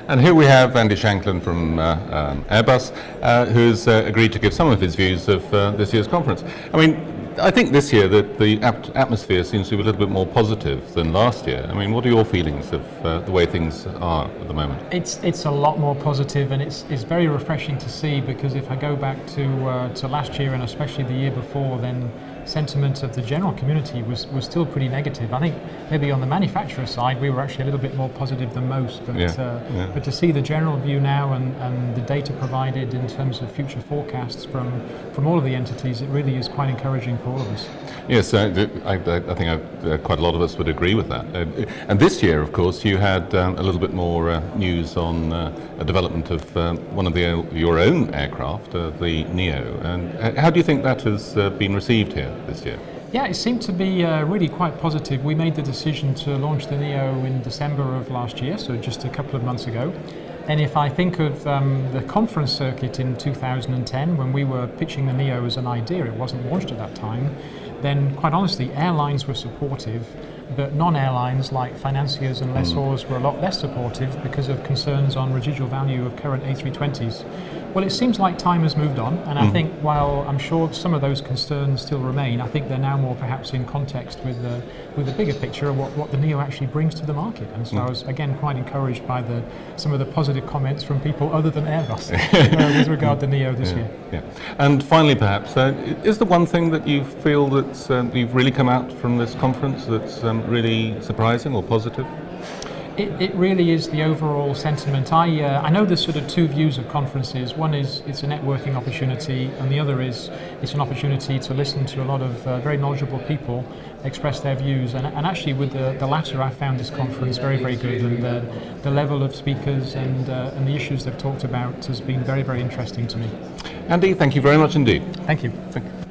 And here we have Andy Shankland from Airbus, who's agreed to give some of his views of this year's conference. I mean, I think this year that the atmosphere seems to be a little bit more positive than last year. I mean, what are your feelings of the way things are at the moment? It's a lot more positive, and it's very refreshing to see, because if I go back to last year and especially the year before, then sentiment of the general community was still pretty negative. I think maybe on the manufacturer side we were actually a little bit more positive than most, but but to see the general view now and the data provided in terms of future forecasts from all of the entities, it really is quite encouraging for all of us. Yes, I think quite a lot of us would agree with that. And this year, of course, you had a little bit more news on a development of one of your own aircraft, the Neo. And how do you think that has been received here this year? Yeah, it seemed to be really quite positive. We made the decision to launch the Neo in December of last year, so just a couple of months ago. And if I think of the conference circuit in 2010, when we were pitching the Neo as an idea, it wasn't launched at that time, then quite honestly, airlines were supportive, but non-airlines like financiers and lessors were a lot less supportive because of concerns on residual value of current A320s. Well, it seems like time has moved on, and I think while I'm sure some of those concerns still remain, I think they're now more perhaps in context with the bigger picture of what the Neo actually brings to the market. And so I was again quite encouraged by some of the positive comments from people other than Airbus with regard to Neo this year. Yeah. And finally, perhaps, is there one thing that you feel that you've really come out from this conference that's really surprising or positive? It really is the overall sentiment. I know there's sort of two views of conferences. One is it's a networking opportunity, and the other is it's an opportunity to listen to a lot of very knowledgeable people express their views. And actually with the latter, I found this conference very, very good, and the level of speakers and the issues they've talked about has been very, very interesting to me. Andy, thank you very much indeed. Thank you. Thank you.